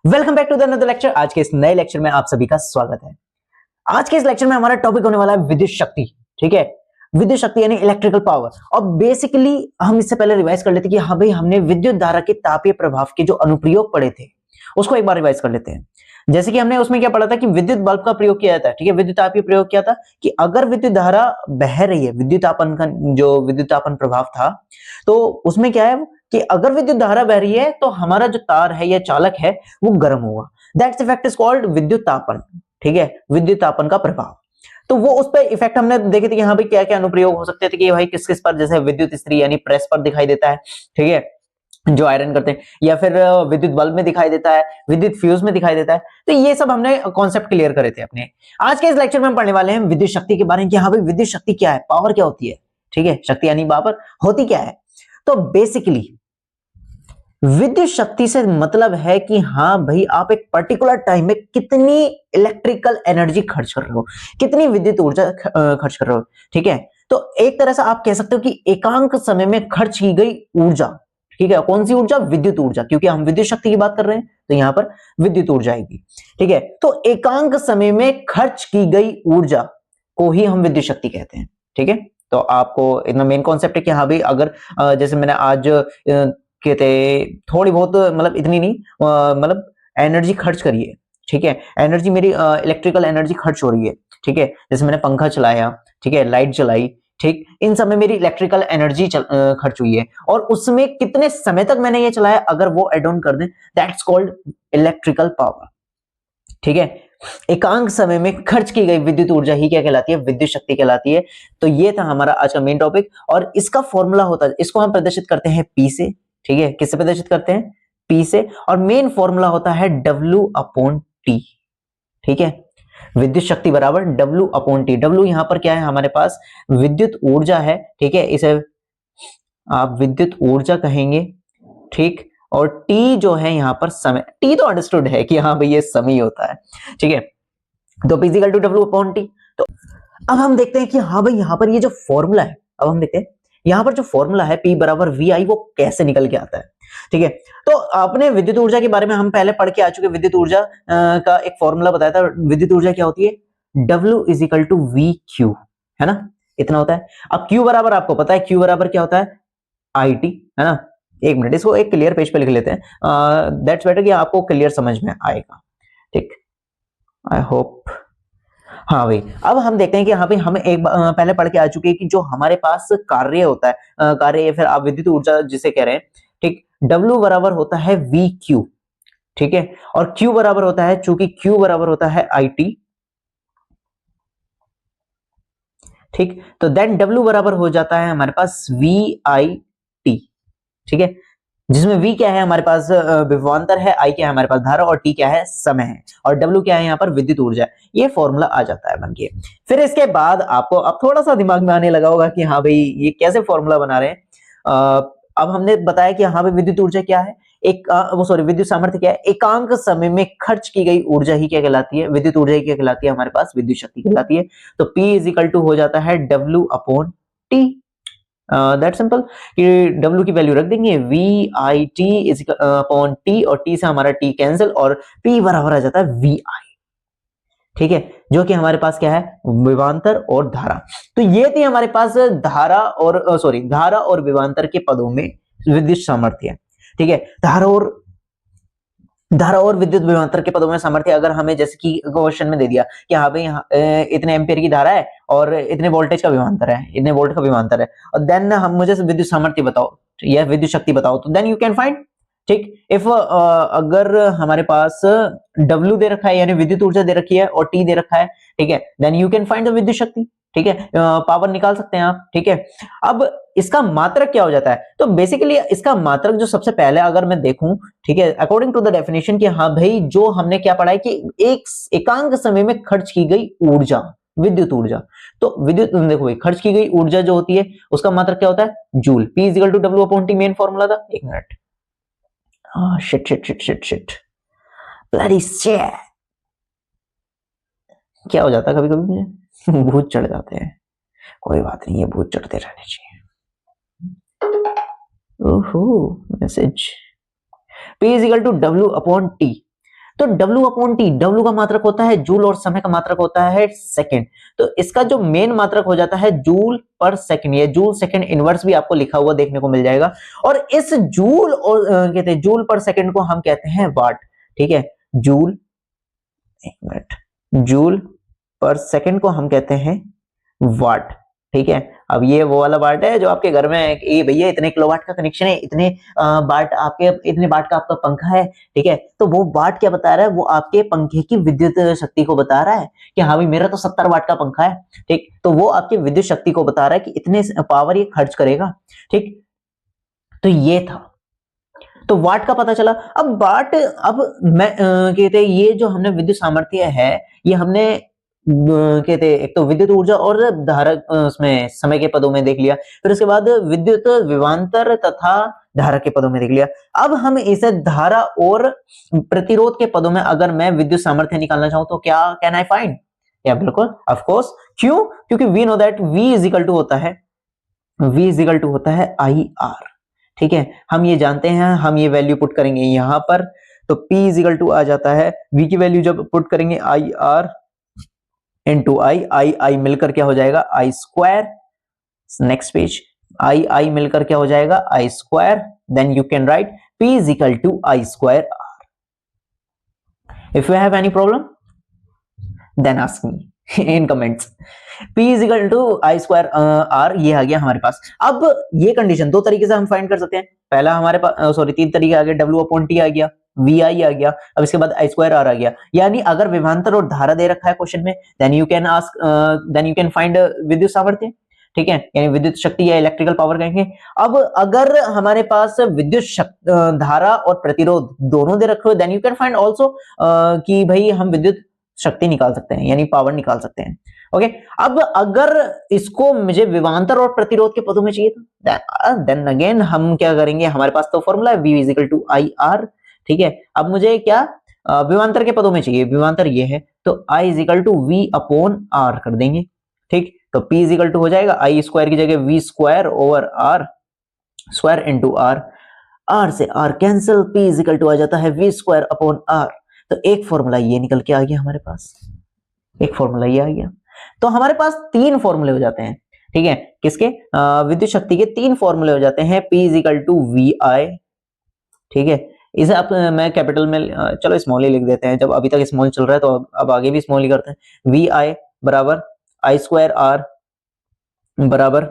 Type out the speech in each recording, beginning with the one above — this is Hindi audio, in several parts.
Welcome back to the another lecture. आज के इस नए लेक्चर में आप सभी का स्वागत है। आज के इस लेक्चर में हमारा टॉपिक होने वाला है विद्युत शक्ति। ठीक है, विद्युत शक्ति यानी इलेक्ट्रिकल पावर। और बेसिकली हम इससे पहले रिवाइज कर लेते कि हाँ भाई, हमने विद्युत धारा के तापीय प्रभाव के जो अनुप्रयोग पढ़े थे उसको एक बार रिवाइज कर लेते हैं। जैसे कि हमने उसमें क्या पढ़ा था कि विद्युत बल्ब का प्रयोग किया जाता है। ठीक है, विद्युत तापीय प्रयोग किया था कि अगर विद्युत धारा बह रही है, विद्युतापन का जो विद्युतापन प्रभाव था, तो उसमें क्या है कि अगर विद्युत धारा बह रही है तो हमारा जो तार है या चालक है वो गर्म होगा। दैट्स इफेक्ट इज कॉल्ड विद्युतापन। ठीक है, विद्युतापन का प्रभाव। तो वो उस पर इफेक्ट हमने देखे थे कि हाँ भाई क्या क्या अनुप्रयोग हो सकते थे कि भाई किस किस पर, जैसे विद्युत इस्त्री यानी प्रेस पर दिखाई देता है। ठीक है, जो आयरन करते हैं, या फिर विद्युत बल्ब में दिखाई देता है, विद्युत फ्यूज में दिखाई देता है। तो ये सब हमने कॉन्सेप्ट क्लियर करे थे अपने। आज के इस लेक्चर में हम पढ़ने वाले हैं विद्युत शक्ति के बारे में कि हाँ भाई विद्युत शक्ति क्या है, पावर क्या होती है। ठीक है, शक्ति यानी पावर होती क्या है। तो बेसिकली विद्युत शक्ति से मतलब है कि हाँ भाई आप एक पर्टिकुलर टाइम में कितनी इलेक्ट्रिकल एनर्जी खर्च कर रहे हो, कितनी विद्युत ऊर्जा खर्च कर रहे हो। ठीक है, तो एक तरह से आप कह सकते हो कि एकांक समय में खर्च की गई ऊर्जा। ठीक है, कौन सी ऊर्जा? विद्युत ऊर्जा, क्योंकि हम विद्युत शक्ति की बात कर रहे हैं तो यहां पर विद्युत ऊर्जा आएगी। ठीक है, तो एकांक समय में खर्च की गई ऊर्जा को ही हम विद्युत शक्ति कहते हैं। ठीक है, तो आपको इतना मेन कॉन्सेप्ट है कि हाँ भाई अगर जैसे मैंने आज कहते थोड़ी बहुत, मतलब इतनी नहीं, मतलब एनर्जी खर्च करिए। ठीक है, एनर्जी मेरी इलेक्ट्रिकल एनर्जी खर्च हो रही है। ठीक है, जैसे मैंने पंखा चलाया, ठीक है, लाइट जलाई, ठीक, इन सब में मेरी इलेक्ट्रिकल एनर्जी खर्च हुई है और उसमें कितने समय तक मैंने ये चलाया, अगर वो एड ऑन कर दें दैट्स कॉल्ड इलेक्ट्रिकल पावर। ठीक है, एकांक समय में खर्च की गई विद्युत ऊर्जा ही क्या कहलाती है? विद्युत शक्ति कहलाती है। तो ये था हमारा आज का मेन टॉपिक और इसका फॉर्मूला होता है, इसको हम प्रदर्शित करते हैं पी से। ठीक है, किससे प्रदर्शित करते हैं? पी से। और मेन फॉर्मूला होता है W अपॉन टी। ठीक है, विद्युत शक्ति बराबर W अपॉन टी। W यहां पर क्या है हमारे पास? विद्युत ऊर्जा है। ठीक है, इसे आप विद्युत ऊर्जा कहेंगे। ठीक, और टी जो है यहां पर समय। टी तो अंडरस्टूड है कि हाँ भाई ये समय होता है। ठीक है, तो P equal to W upon T. तो अब हम देखते हैं कि हाँ भाई यहाँ पर ये जो फॉर्मूला है, अब हम देखते हैं यहाँ पर जो फॉर्मूला है P बराबर VI वो कैसे निकल के आता है। ठीक है, तो आपने विद्युत ऊर्जा के बारे में हम पहले पढ़ के आ चुके। विद्युत ऊर्जा का एक फॉर्मूला बताया था। विद्युत ऊर्जा क्या होती है? W is equal to VQ, है ना, इतना होता है। अब Q बराबर आपको पता है, Q बराबर क्या होता है? IT, है ना। एक मिनट, इसको एक क्लियर पेज पे लिख लेते हैं, दैट्स बेटर कि आपको क्लियर समझ में आएगा। ठीक, आई होप। हाँ भाई, अब हम देखते हैं कि हाँ भाई हम एक पहले पढ़ के आ चुके हैं कि जो हमारे पास कार्य होता है, कार्य या फिर आप विद्युत ऊर्जा जिसे कह रहे हैं, ठीक, W बराबर होता है VQ। ठीक है, और Q बराबर होता है, चूंकि Q बराबर होता है IT। ठीक, तो देन W बराबर हो जाता है हमारे पास VIT। ठीक है, जिसमें V क्या है हमारे पास? विभवांतर है, I क्या है हमारे पास? धारा, और T क्या है? समय है, और W क्या है यहाँ पर? विद्युत ऊर्जा है। ये फॉर्मूला आ जाता है बन के। फिर इसके बाद आपको अब थोड़ा सा दिमाग में आने लगा होगा कि हाँ भाई ये कैसे फॉर्मूला बना रहे हैं। अब हमने बताया कि हाँ भाई विद्युत ऊर्जा क्या है, एक वो सॉरी विद्युत सामर्थ्य क्या है? एकांक समय में खर्च की गई ऊर्जा ही क्या कहलाती है? विद्युत ऊर्जा ही क्या कहलाती है? हमारे पास विद्युत शक्ति कहलाती है। तो P इज इक्वल टू हो जाता है W upon T. That simple कि W की वैल्यू रख देंगे, VIT इज अपॉन टी, और T से हमारा T कैंसिल, और P बराबर आ जाता है VI। ठीक है, जो कि हमारे पास क्या है? विभवांतर और धारा। तो ये थी हमारे पास धारा और धारा और विभवांतर के पदों में विद्युत सामर्थ्य। ठीक है, धारा और विद्युत विभवांतर के पदों में सामर्थ्य अगर हमें जैसे कि क्वेश्चन में दे दिया कि हाँ भाई इतने एम्पियर की धारा है और इतने वोल्टेज का विभवांतर है, इतने वोल्ट का विभवांतर है, और देन हम मुझे विद्युत सामर्थ्य बताओ या विद्युत शक्ति बताओ, तो देन यू कैन फाइंड। ठीक, इफ अगर हमारे पास W दे रखा है यानी विद्युत ऊर्जा दे रखी है और T दे रखा है, ठीक है, then you can find the विद्युत शक्ति। ठीक है, पावर निकाल सकते हैं आप। ठीक है, अब इसका मात्रक क्या हो जाता है? तो बेसिकली इसका मात्रक जो सबसे पहले अगर मैं देखूं, ठीक है, अकॉर्डिंग टू द डेफिनेशन कि हाँ भाई जो हमने क्या पढ़ा है कि एक एकांक समय में खर्च की गई ऊर्जा, विद्युत ऊर्जा। तो विद्युत देखो भाई, खर्च की गई ऊर्जा जो होती है उसका मात्रक क्या होता है? Joule. P is equal to W upon T main formula था। एक minute, shit shit shit shit shit, bloody shit, क्या हो जाता है कभी कभी मुझे भूत चढ़ जाते हैं। कोई बात नहीं, ये भूत चढ़ते रहने चाहिए। ओहो, message. P is equal to W upon T. तो W/T, W का मात्रक होता है जूल और समय का मात्रक होता है सेकंड। तो इसका जो मेन मात्रक हो जाता है जूल पर सेकंड, ये जूल सेकंड इनवर्स भी आपको लिखा हुआ देखने को मिल जाएगा। और इस जूल और कहते हैं जूल पर सेकंड को हम कहते हैं वाट, ठीक है। जूल, एक मिनट, जूल पर सेकंड को हम कहते हैं वाट, ठीक है। अब ये वो वाला वाट है जो आपके घर में ये भैया इतने किलोवाट का कनेक्शन है, इतने वाट आपके, इतने वाट का आपका पंखा है, ठीक है। तो वो वाट क्या बता रहा है, वो आपके पंखे की विद्युत शक्ति को बता रहा है कि हाँ भाई मेरा तो 70 वाट का पंखा है, ठीक। तो वो आपकी विद्युत शक्ति को बता रहा है कि इतने पावर ये खर्च करेगा, ठीक। तो ये था, तो वाट का पता चला। अब वाट, अब मैं कहते हैं ये जो हमने विद्युत सामर्थ्य है, ये हमने कहते हैं एक तो विद्युत ऊर्जा और धारक उसमें समय के पदों में देख लिया, फिर उसके बाद विद्युत विभवांतर तथा धारा के पदों में देख लिया। अब हम इसे धारा और प्रतिरोध के पदों में अगर मैं विद्युत सामर्थ्य निकालना चाहूं तो क्या कैन आई फाइंड? या बिल्कुल ऑफ कोर्स। क्यों? क्योंकि we know that V is equal to होता है, V इज इक्वल टू होता है IR, ठीक है। हम ये जानते हैं, हम ये वैल्यू पुट करेंगे यहां पर, तो P इज इक्वल टू आ जाता है, V की वैल्यू जब पुट करेंगे IR इंटू आई मिलकर क्या हो जाएगा I square. Next page, I मिलकर क्या हो जाएगा I square. Then you can write P is equal to I square R। If you have any problem then ask me in comments. P is equal to I square R, ये आ गया हमारे पास। अब ये कंडीशन दो तरीके से हम फाइंड कर सकते हैं। पहला हमारे पास सॉरी तीन तरीके आ गए, W/T आ गया, VI आ गया, अब इसके बाद I स्क्वायर R आ गया। यानी अगर विभवांतर और धारा दे रखा है क्वेश्चन में, देन यू कैन फाइंड विद्युत सामर्थ्य, ठीक है, यानी विद्युत शक्ति या इलेक्ट्रिकल पावर कहेंगे। अब अगर हमारे पास विद्युत धारा और प्रतिरोध दोनों दे रखे हो, then you can find also कि भाई हम विद्युत शक्ति निकाल सकते हैं, यानी पावर निकाल सकते हैं। ओके, अब अगर इसको मुझे विभवांतर और प्रतिरोध के पदों में चाहिए तो देन अगेन हम क्या करेंगे, हमारे पास तो फॉर्मूला है V is equal to IR, ठीक है। अब मुझे क्या विभवांतर के पदों में चाहिए, विभवांतर ये है, तो I is equal to V upon R कर देंगे, ठीक। तो P इज इक्वल टू हो जाएगा I स्क्वायर की जगह V square over R square into R, R से R cancel, P is equal to आ जाता है V स्क्वायर अपॉन R। तो एक फॉर्मूला ये निकल के आ गया हमारे पास, एक फॉर्मूला ये आ गया। तो हमारे पास तीन फॉर्मूले हो जाते हैं, ठीक है, किसके, विद्युत शक्ति के तीन फॉर्मूले हो जाते हैं। P is equal to VI, ठीक है। इसे आप मैं कैपिटल में चलो स्मॉल ही लिख देते हैं, जब अभी तक स्मॉल चल रहा है तो अब आगे भी स्मॉल ही करते हैं। VI बराबर I स्क्वायर R बराबर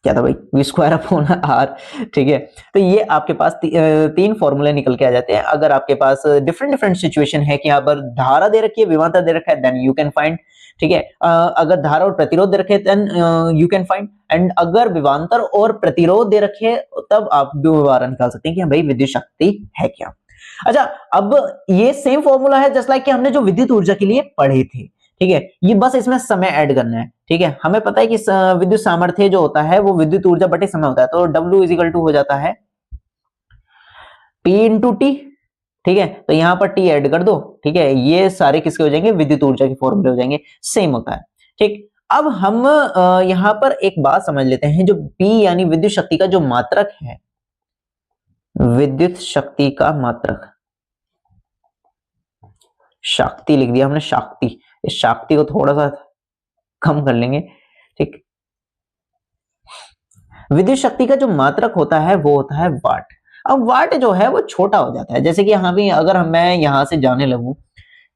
क्या था भाई, V स्क्वायर अपॉन R, ठीक है। तो ये आपके पास तीन फॉर्मूले निकल के आ जाते हैं। अगर आपके पास डिफरेंट सिचुएशन है कि यहाँ पर धारा दे रखी है, विभवांतर दे रखा है, देन यू कैन फाइंड, ठीक है। अगर धारा और प्रतिरोध दे रखे then you can find, and अगर विभवांतर और प्रतिरोध दे रखे तब आप दोबारा निकाल सकते हैं कि भाई विद्युत शक्ति है क्या। अच्छा, अब ये सेम फॉर्मूला है जस्ट लाइक कि हमने जो विद्युत ऊर्जा के लिए पढ़े थे, ठीक है। ये बस इसमें समय ऐड करना है, ठीक है। हमें पता है कि विद्युत सामर्थ्य जो होता है वो विद्युत ऊर्जा बटे समय होता है, तो W इज इक्वल टू हो जाता है P इंटू T, ठीक है। तो यहां पर T ऐड कर दो, ठीक है। ये सारे किसके हो जाएंगे, विद्युत ऊर्जा के फॉर्मूले हो जाएंगे, सेम होता है, ठीक। अब हम यहां पर एक बात समझ लेते हैं, जो P यानी विद्युत शक्ति का जो मात्रक है, विद्युत शक्ति का मात्रक, शक्ति लिख दिया हमने, शक्ति, इस शक्ति को थोड़ा सा कम कर लेंगे, ठीक। विद्युत शक्ति का जो मात्रक होता है वो होता है वाट। अब वाट जो है वो छोटा हो जाता है, जैसे कि यहाँ भी अगर मैं यहाँ से जाने लगूं,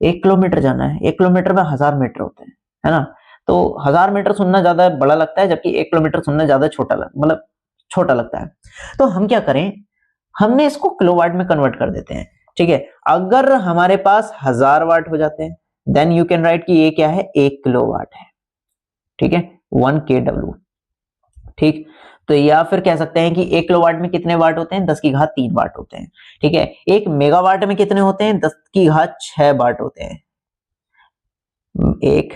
1 किलोमीटर जाना है, 1 किलोमीटर में 1000 मीटर होते हैं, है ना। तो 1000 मीटर सुनना ज्यादा बड़ा लगता है, जबकि 1 किलोमीटर सुनना ज्यादा मतलब छोटा लगता है। तो हम क्या करें, हमने इसको किलोवाट में कन्वर्ट कर देते हैं, ठीक है। अगर हमारे पास 1000 वाट हो जाते हैं, देन यू कैन राइट कि ये क्या है, 1 किलोवाट है, ठीक है, 1 kW, ठीक। तो या फिर कह सकते हैं कि 1 किलोवाट में कितने वाट होते हैं, 10 की घात 3 वाट होते हैं, ठीक है। 1 मेगावाट में कितने होते हैं, 10 की घात 6 वाट होते हैं, 1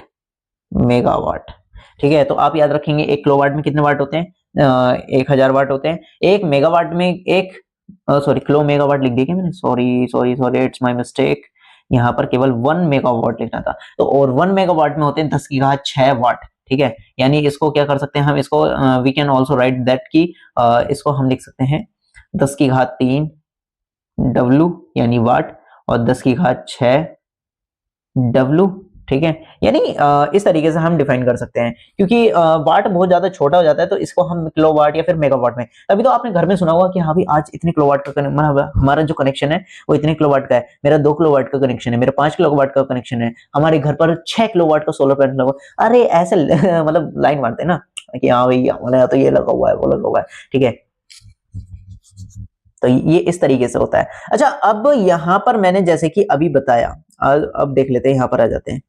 मेगावाट, ठीक है। तो आप याद रखेंगे 1 किलोवाट में कितने वाट होते हैं, 1000 वाट होते हैं। 1 मेगावाट में सॉरी किलो मेगावाट लिख दिया क्या मैंने, सॉरी इट्स माय मिस्टेक, यहाँ पर केवल 1 मेगावाट लिखना था। तो और 1 मेगावाट में होते हैं 10 की घात 6 वाट, ठीक है। यानी इसको क्या कर सकते हैं हम, इसको we can also write that की इसको हम लिख सकते हैं 10 की घात 3 W यानी वाट, और 10 की घात 6 W, ठीक है। यानी इस तरीके से हम डिफाइन कर सकते हैं, क्योंकि वाट बहुत ज्यादा छोटा हो जाता है तो इसको हम किलोवाट या फिर मेगावाट में, अभी तो आपने घर में सुना होगा कि हाँ भाई आज इतने किलोवाट का मतलब हमारा जो कनेक्शन है वो इतने किलोवाट का है, मेरा 2 किलोवाट का कनेक्शन है, मेरा 5 किलोवाट का कनेक्शन है, हमारे घर पर 6 किलोवाट का सोलर पैनल लगा। अरे ऐसे मतलब लाइन मारते हैं ना कि हाँ भाई हमारे यहाँ तो ये लगा हुआ है, वो लगा हुआ है, ठीक है। तो ये इस तरीके से होता है। अच्छा, अब यहां पर मैंने जैसे कि अभी बताया, अब देख लेते हैं, यहां पर आ जाते हैं।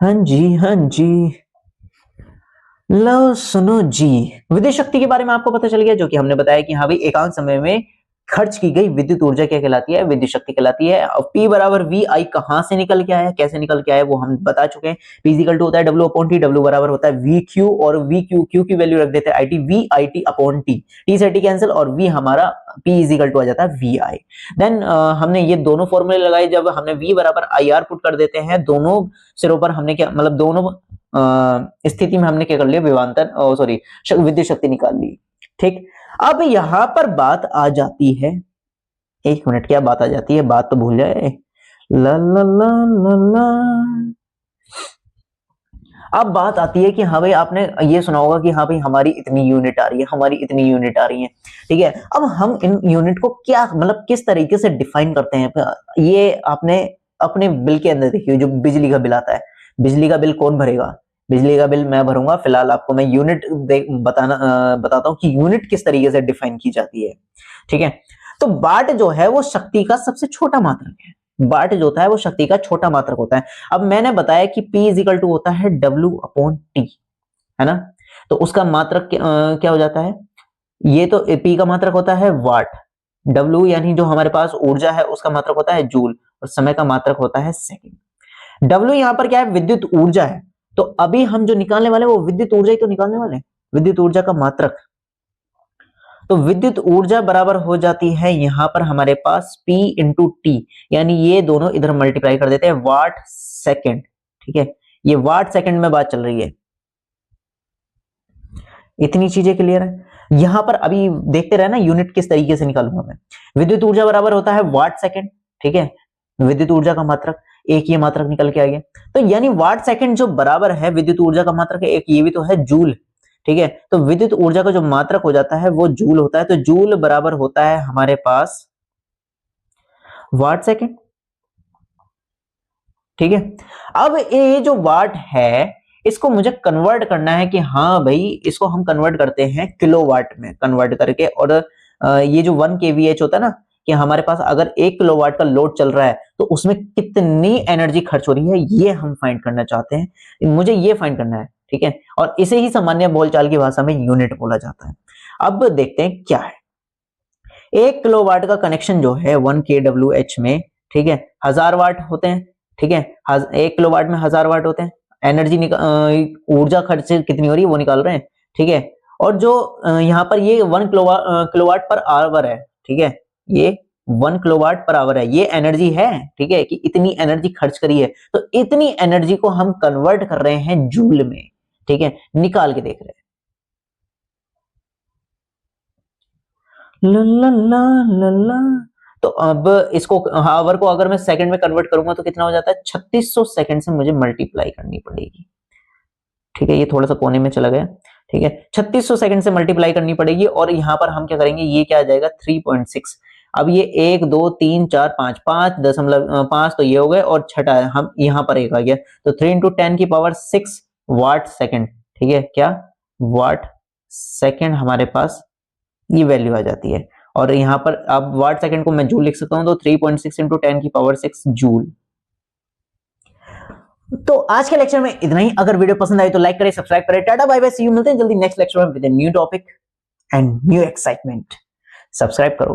हाँ जी, हाँ जी, लो सुनो जी, विद्युत शक्ति के बारे में आपको पता चल गया, जो कि हमने बताया कि हाँ भाई एकांक समय में खर्च की गई विद्युत ऊर्जा क्या कहलाती है, विद्युत शक्ति कहलाती है। और P बराबर वी आई कहां से निकल के आया, कैसे निकल के आया, वो हम बता चुके हैं। P इक्वल टू होता है W अपॉन टी, W बराबर होता है वी क्यू, और वी क्यू, क्यू की वैल्यू रख देते हैं IT, V I T upon T, T से टी कैंसिल, और वी हमारा P इक्वल टू आ जाता है वी आई। देन हमने ये दोनों फॉर्मूले लगाए, जब हमने V बराबर आई आर पुट कर देते हैं, दोनों सिरों पर हमने क्या मतलब दोनों स्थिति में हमने क्या कर लिया, विभवांतर सॉरी विद्युत शक्ति निकाल ली, ठीक। अब यहां पर बात आ जाती है, एक मिनट, क्या बात आ जाती है, बात तो भूल जाए, ला ला ला ला ला। अब बात आती है कि हाँ भाई आपने ये सुना होगा कि हाँ भाई हमारी इतनी यूनिट आ रही है, हमारी इतनी यूनिट आ रही है, ठीक है। अब हम इन यूनिट को क्या मतलब किस तरीके से डिफाइन करते हैं, ये आपने अपने बिल के अंदर देखिए, जो बिजली का बिल आता है, बिजली का बिल कौन भरेगा, बिजली का बिल मैं भरूंगा। फिलहाल आपको मैं यूनिट बताता हूँ कि यूनिट किस तरीके से डिफाइन की जाती है, ठीक है। तो वाट जो है वो शक्ति का सबसे छोटा मात्रक है, वाट जो होता है वो शक्ति का छोटा मात्रक होता है। अब मैंने बताया कि P इक्वल टू होता है W अपॉन टी, है ना। तो उसका मात्रक क्या हो जाता है, ये तो P का मात्रक होता है वाट, W यानी जो हमारे पास ऊर्जा है उसका मात्रक होता है जूल, और समय का मात्रक होता है सेकंड। W यहाँ पर क्या है, विद्युत ऊर्जा है, तो अभी हम जो निकालने वाले वो विद्युत ऊर्जा ही तो निकालने वाले, विद्युत ऊर्जा का मात्रक। तो विद्युत ऊर्जा बराबर हो जाती है यहां पर हमारे पास P इंटू टी, यानी ये दोनों इधर मल्टीप्लाई कर देते हैं, वाट सेकंड, ठीक है। ये वाट सेकंड में बात चल रही है, इतनी चीजें क्लियर है। यहां पर अभी देखते रहे ना यूनिट किस तरीके से निकालूंगा मैं। विद्युत ऊर्जा बराबर होता है वाट सेकंड, ठीक है, विद्युत ऊर्जा का मात्रक, एक ये मात्रक निकल के आ गया। तो यानी वाट सेकंड जो बराबर है विद्युत ऊर्जा का मात्रक है, एक ये भी तो है जूल, ठीक है। तो विद्युत ऊर्जा का जो मात्रक हो जाता है वो जूल होता है, तो जूल बराबर होता है हमारे पास वाट सेकंड, ठीक है। अब ये जो वाट है इसको मुझे कन्वर्ट करना है कि हाँ भाई इसको हम कन्वर्ट करते हैं किलोवाट में कन्वर्ट करके, और ये जो 1 kVH होता है ना, कि हमारे पास अगर 1 किलोवाट का लोड चल रहा है तो उसमें कितनी एनर्जी खर्च हो रही है, ये हम फाइंड करना चाहते हैं, मुझे ये फाइंड करना है, ठीक है। और इसे ही सामान्य बोलचाल की भाषा में यूनिट बोला जाता है। अब देखते हैं क्या है, 1 किलोवाट का कनेक्शन जो है 1 kWh में, ठीक है, 1000 वाट होते हैं, ठीक है। 1 किलोवाट में 1000 वाट होते हैं, एनर्जी ऊर्जा खर्च कितनी हो रही है वो निकाल रहे हैं, ठीक है। और जो यहाँ पर ये 1 किलोवाट पर आवर है, ठीक है, ये 1 किलोवाट पर आवर है, ये एनर्जी है, ठीक है, कि इतनी एनर्जी खर्च करी है, तो इतनी एनर्जी को हम कन्वर्ट कर रहे हैं जूल में, ठीक है, निकाल के देख रहे हैं। ला ला ला ला ला। तो अब इसको आवर को अगर मैं सेकंड में कन्वर्ट करूंगा तो कितना हो जाता है, 3600 सेकंड से मुझे मल्टीप्लाई करनी पड़ेगी, ठीक है। ये थोड़ा सा कोने में चला गया, ठीक है, 3600 सेकंड से मल्टीप्लाई करनी पड़ेगी, और यहां पर हम क्या करेंगे, ये क्या आ जाएगा 3.6। अब ये 1 2 3 4 5 5.5 तो ये हो गए, और छठा हम यहां पर एक आ गया, तो 3 इंटू 10 की पावर 6 वाट सेकंड, ठीक है, क्या वाट सेकंड हमारे पास ये वैल्यू आ जाती है। और यहाँ पर अब वाट सेकंड को मैं जूल लिख सकता हूं, तो 3.6 इंटू 10 की पावर 6 जूल। तो आज के लेक्चर में इतना ही। अगर वीडियो पसंद आई तो लाइक करें, सब्सक्राइब करें। Tata bye bye, see you, मिलते हैं जल्दी नेक्स्ट लेक्चर में with a new topic and new excitement. Subscribe करो।